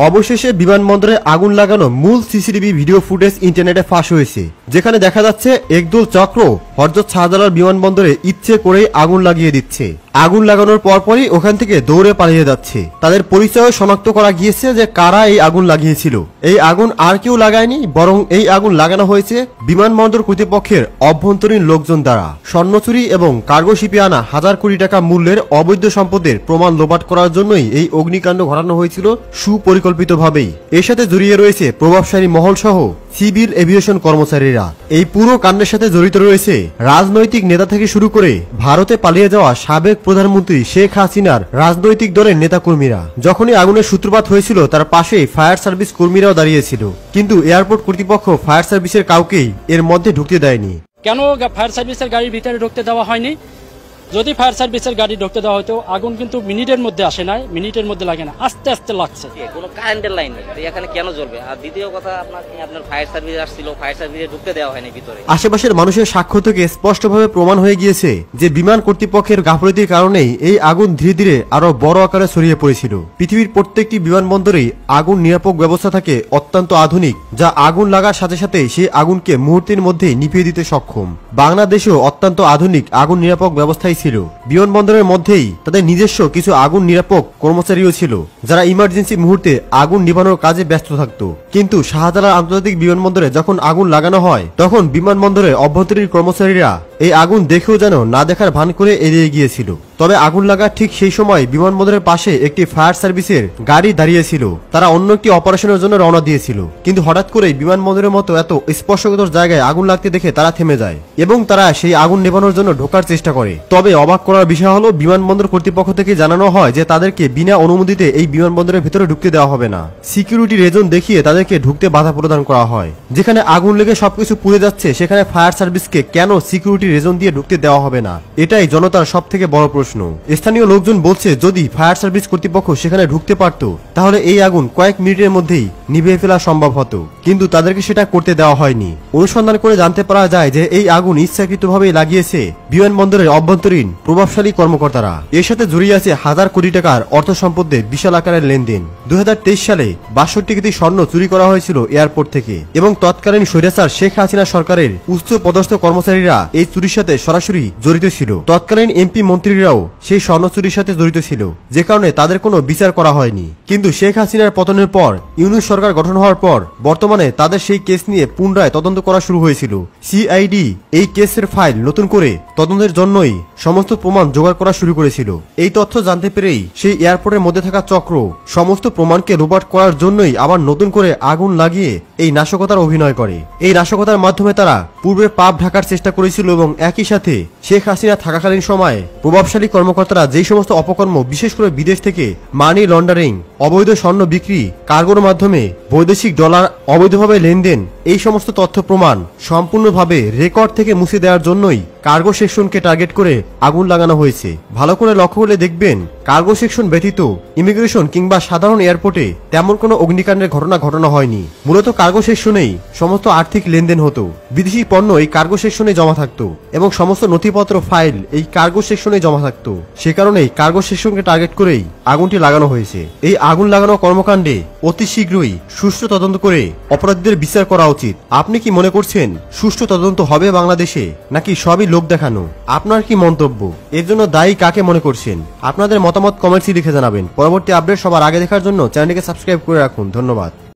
অবশেষে বিমানবন্দরে আগুন লাগানো মূল সিসিটিভি ভিডিও ফুটেজ ইন্টারনেটে ফাঁস হয়েছে, যেখানে দেখা যাচ্ছে একদল চক্র হযরত শাহজালাল বিমানবন্দরে ইচ্ছে করেই আগুন লাগিয়ে দিচ্ছে। আগুন লাগানোর পরপরই ওখান থেকে দৌড়ে পালিয়ে যাচ্ছে। তাদের পরিচয় শনাক্ত করা গিয়েছে যে কারা এই আগুন লাগিয়েছিল। এই আগুন আর কেউ লাগায়নি, বরং এই আগুন লাগানো হয়েছে বিমানবন্দর কর্তৃপক্ষের অভ্যন্তরীণ লোকজন দ্বারা। স্বর্ণ চুরি এবং কার্গো শিপে আনা হাজার কোটি টাকা মূল্যের অবৈধ সম্পদের প্রমাণ লোপাট করার জন্যই এই অগ্নিকাণ্ড ঘটানো হয়েছিল সুপরিকল্পিতভাবেই। এর সাথে জড়িয়ে রয়েছে প্রভাবশালী মহল সহ সিভিল এভিয়েশন কর্মচারীরা। এই পুরো কাণ্ডের সাথে জড়িত রয়েছে রাজনৈতিক নেতা থেকে শুরু করে ভারতে পালিয়ে যাওয়া সাবেক প্রধানমন্ত্রী শেখ হাসিনার রাজনৈতিক দলের নেতাকর্মীরা। যখনই আগুনের সূত্রপাত হয়েছিল তার পাশেই ফায়ার সার্ভিস কর্মীরাও দাঁড়িয়েছিল, কিন্তু এয়ারপোর্ট কর্তৃপক্ষ ফায়ার সার্ভিসের কাউকেই এর মধ্যে ঢুকতে দেয়নি। কেন ফায়ার সার্ভিসের গাড়ির ভিতরে ঢুকতে দেওয়া হয়নি? যদি ফায়ার সার্ভিসের গাড়ি ঢুকতে দেওয়া হতো, আগুন কিন্তু মিনিটের মধ্যে আসে নাই, মিনিটের মধ্যে লাগে না, আস্তে আস্তে লাগছে। কোনো কারেন্টের লাইন নেই, এখানে কেন জ্বলবে? আর দ্বিতীয় কথা, আপনার ফায়ার সার্ভিস আসছিল, ফায়ার সার্ভিসে ঢুকতে দেওয়া হয়নি ভিতরে। আশেপাশের মানুষের সাক্ষ্য থেকে স্পষ্টভাবে প্রমাণ হয়ে গিয়েছে যে বিমান কর্তৃপক্ষের গাফিলতির কারণেই এই আগুন ধীরে ধীরে আরো বড় আকারে ছড়িয়ে পড়েছিল। পৃথিবীর প্রত্যেকটি বিমানবন্দরেই আগুন নিরাপক ব্যবস্থা থাকে অত্যন্ত আধুনিক, যা আগুন লাগার সাথে সাথে সেই আগুনকে মুহূর্তের মধ্যেই নিভিয়ে দিতে সক্ষম। বাংলাদেশেও অত্যন্ত আধুনিক আগুন নিরাপক ব্যবস্থাই ছিল। বিমানবন্দরের মধ্যেই তাদের নিজস্ব কিছু আগুন নিরাপক কর্মচারীও ছিল, যারা ইমার্জেন্সি মুহূর্তে আগুন নিভানোর কাজে ব্যস্ত থাকত। কিন্তু শাহজালাল আন্তর্জাতিক বিমানবন্দরে যখন আগুন লাগানো হয়, তখন বিমানবন্দরের অভ্যন্তরীণ কর্মচারীরা এই আগুন দেখেও যেন না দেখার ভান করে এড়িয়ে গিয়েছিল। তবে আগুন লাগার ঠিক সেই সময় বিমানবন্দরের পাশে একটি ফায়ার সার্ভিসের গাড়ি দাঁড়িয়েছিল। তারা অন্য একটি অপারেশনের জন্য রওনা দিয়েছিল, কিন্তু হঠাৎ করে বিমানবন্দরের মতো এত স্পর্শকাতর জায়গায় আগুন লাগতে দেখে তারা থেমে যায় এবং তারা সেই আগুন নেভানোর জন্য ঢোকার চেষ্টা করে। তবে অবাক করার বিষয় হলো, বিমানবন্দর কর্তৃপক্ষ থেকে জানানো হয় যে তাদেরকে বিনা অনুমতিতে এই বিমানবন্দরের ভিতরে ঢুকতে দেওয়া হবে না। সিকিউরিটি রেজন দেখিয়ে তাদেরকে ঢুকতে বাধা প্রদান করা হয়। যেখানে আগুন লেগে সবকিছু পুড়ে যাচ্ছে, সেখানে ফায়ার সার্ভিসকে কেন সিকিউরিটি রেজন দিয়ে ঢুকতে দেওয়া হবে না? এটাই জনতার সব থেকে বড় প্রশ্ন। স্থানীয় লোকজন বলছে, যদি ফায়ার সার্ভিস কর্তৃপক্ষ সেখানে ঢুকতে পারত, তাহলে এই আগুন কয়েক মিনিটের মধ্যেই নিভিয়ে ফেলা সম্ভব হতো, কিন্তু তাদেরকে সেটা করতে দেওয়া হয়নি। অনুসন্ধান করে জানতে পারা যায় যে এই আগুন ইচ্ছাকৃতভাবেই লাগিয়েছে বিমানবন্দরের অভ্যন্তরীণ প্রভাবশালী কর্মকর্তারা। এর সাথে জড়িয়ে আছে হাজার কোটি টাকার অর্থ সম্পদের বিশাল আকারের লেনদেন। 2023 সালে 62 কেজি স্বর্ণ চুরি করা হয়েছিল এয়ারপোর্ট থেকে, এবং তৎকালীন স্বৈরাচার শেখ হাসিনা সরকারের উচ্চ পদস্থ কর্মচারীরা এই চুরির সাথে সরাসরি জড়িত ছিল। তৎকালীন এমপি মন্ত্রীরাও সেই স্বর্ণ চুরির সাথে জড়িত ছিল, যে কারণে তাদের কোনো বিচার করা হয়নি। কিন্তু শেখ হাসিনার পতনের পর ইউনূস সরকার গঠন হওয়ার পর বর্তমানে তাদের সেই কেস নিয়ে পুনরায় তদন্ত করা শুরু হয়েছিল। সিআইডি এই কেসের ফাইল নতুন করে তদন্তের জন্যই সমস্ত প্রমাণ জোগাড় করা শুরু করেছিল। এই তথ্য জানতে পেরেই সেই এয়ারপোর্টের মধ্যে থাকা চক্র সমস্ত প্রমাণকে লোপাট করার জন্যই আবার নতুন করে আগুন লাগিয়ে এই নাশকতার অভিনয় করে। এই নাশকতার মাধ্যমে তারা পূর্বের পাপ ঢাকার চেষ্টা করেছিল, এবং একই সাথে শেখ হাসিনা থাকাকালীন সময়ে প্রভাবশালী কর্মকর্তারা যেই সমস্ত অপকর্ম, বিশেষ করে বিদেশ থেকে মানি লন্ডারিং, অবৈধ স্বর্ণ বিক্রি, কার্গোর মাধ্যমে বৈদেশিক ডলার অবৈধভাবে লেনদেন, এই সমস্ত তথ্য প্রমাণ সম্পূর্ণভাবে রেকর্ড থেকে মুছে দেওয়ার জন্যই কার্গো সেকশনকে টার্গেট করে আগুন লাগানো হয়েছে। ভালো করে লক্ষ্য করলে দেখবেন, কার্গো সেকশন ব্যতীত ইমিগ্রেশন কিংবা সাধারণ এয়ারপোর্টে তেমন কোনো অগ্নিকাণ্ডের ঘটনা ঘটানো হয়নি। মূলত কার্গো সেকশনেই সমস্ত আর্থিক লেনদেন হতো। বিদেশি পণ্য এই কার্গো সেকশনে জমা থাকতো, এবং সমস্ত নথিপত্র ফাইল এই কার্গো সেকশনে জমা থাকতো। সে কারণেই কার্গো সেকশনকে টার্গেট করেই আগুনটি লাগানো হয়েছে। এই আগুন লাগানো কর্মকাণ্ডে অতি শীঘ্রই সুষ্ঠু তদন্ত করে অপরাধীদের বিচার করা উচিত। আপনি কি মনে করছেন সুষ্ঠু তদন্ত হবে বাংলাদেশে, নাকি সবই লোক দেখানো? আপনার কি মন্তব্য? এর জন্য দায়ী কাকে মনে করছেন? আপনাদের মতামত কমেন্টসে লিখে জানাবেন। পরবর্তী আপডেট সবার আগে দেখার জন্য চ্যানেলটিকে সাবস্ক্রাইব করে রাখুন। ধন্যবাদ।